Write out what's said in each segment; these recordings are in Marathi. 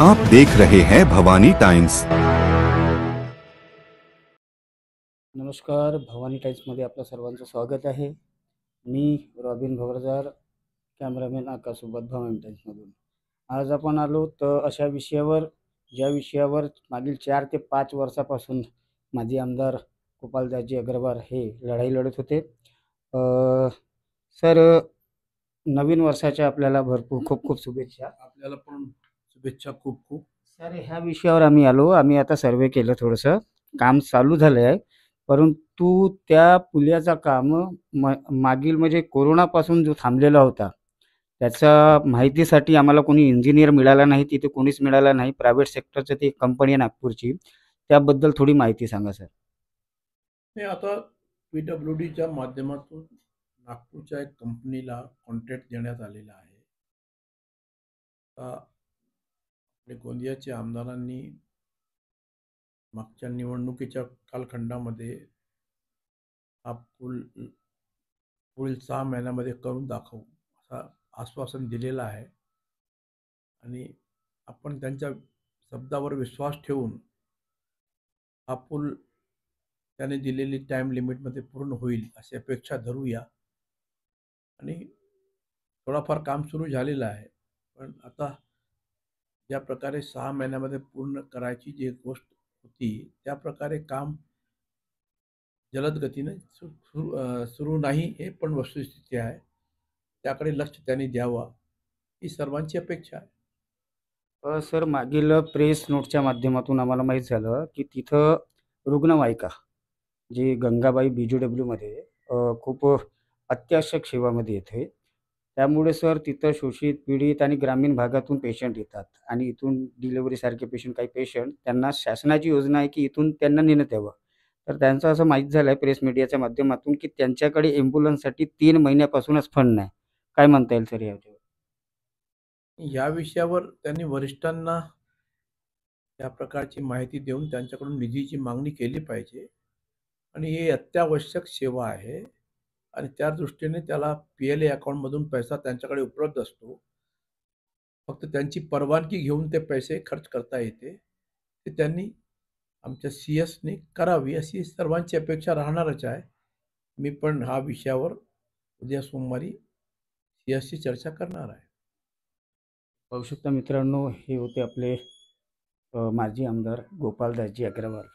आप देख रहे हैं भवानी टाइम्स। नमस्कार, भवानी टाईम्समध्ये आपलं सर्वांचं स्वागत आहे. मी रॉबिन भवरदार, कॅमेरामॅन आकाशसोबत भवानी टाईम्समधून. आज आपण आलो तर अशा विषयावर, ज्या विषयावर मागील 4 ते 5 वर्षापासून माजी आमदार गोपालदासजी अग्रवाल हे लढाई लढत होते. सर, नवीन वर्षाच्या आपल्याला भरपूर खूप खूप शुभेच्छा. आपल्याला पण शुभेच्छा खूप खूप. सर, ह्या विषयावर आम्ही आलो. आम्ही आता सर्वे केलं, थोडंसं काम चालू झालं आहे. परंतु त्या पुलाचं काम मागील म्हणजे कोरोनापासून जो थांबलेला होता, त्याच्या माहितीसाठी आम्हाला कोणी इंजिनियर मिळाला नाही, तिथे कोणीच मिळाला नाही. प्रायव्हेट सेक्टरचं ती कंपनी आहे नागपूरची. त्याबद्दल थोडी माहिती सांगा सर. हे आता PWDच्या माध्यमातून नागपूरच्या एक कंपनीला कॉन्ट्रॅक्ट देण्यात आलेला आहे. आपले गोंदियाच्या आमदारांनी मागच्या निवडणुकीच्या कालखंडामध्ये हा पूल पुढील 6 महिन्यामध्ये करून दाखवू असं आश्वासन दिलेलं आहे आणि आपण त्यांच्या शब्दावर विश्वास ठेवून हा पूल त्याने दिलेली टाईम लिमिटमध्ये पूर्ण होईल अशी अपेक्षा धरूया. आणि थोडाफार काम सुरू झालेलं आहे, पण आता ज्या प्रकारे 6 महिन्यामध्ये पूर्ण करायची जी गोष्ट होती त्या प्रकारे काम जलद गतीने सुरू नाही, हे पण वस्तुस्थिती आहे. त्याकडे लक्ष त्यांनी द्यावा ही सर्वांची अपेक्षा आहे. सर, मागील प्रेस नोटच्या माध्यमातून आम्हाला माहीत झालं की तिथं रुग्णवाहिका जी गंगाबाई BGWमध्ये खूप अत्यावश्यक सेवामध्ये येते. त्यामुळे सर तिथं शोषित, पीडित आणि ग्रामीण भागातून पेशंट येतात आणि इथून डिलिव्हरीसारखे पेशंट, काही पेशंट त्यांना शासनाची योजना आहे की इथून त्यांना नेण्यात यावं. तर त्यांचं असं माहीत झालं आहे प्रेस मीडियाच्या माध्यमातून की त्यांच्याकडे ॲम्ब्युलन्ससाठी 3 महिन्यापासूनच फंड नाही. काय म्हणता येईल सर याच्यावर? या विषयावर त्यांनी वरिष्ठांना या प्रकारची माहिती देऊन त्यांच्याकडून निधीची मागणी केली पाहिजे. आणि ही अत्यावश्यक सेवा आहे आणि त्या दृष्टीने त्याला PLA अकाउंटमधून पैसा त्यांच्याकडे उपलब्ध असतो. फक्त त्यांची परवानगी घेऊन ते पैसे खर्च करता येते. ते त्यांनी आमच्या CSने करावी अशी सर्वांची अपेक्षा राहणारच आहे. मी पण हा विषयावर उद्या सोमवारी CSशी चर्चा करणार आहे. पाहू शकता मित्रांनो, हे होते आपले माजी आमदार गोपालदासजी अग्रवाल.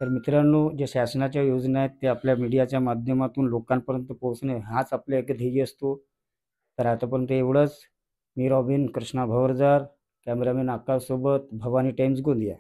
तर मित्रांनो, ज्या शासनाच्या योजना आहेत ते आपल्या मीडियाच्या माध्यमातून लोकांपर्यंत पोहोचणे हाच आपला एक ध्येय असतो. तर आतापर्यंत एवढंच. मी रॉबिन कृष्णा भवरदार, कॅमेरामॅन आकाशसोबत भवानी टाइम्स गोंदिया.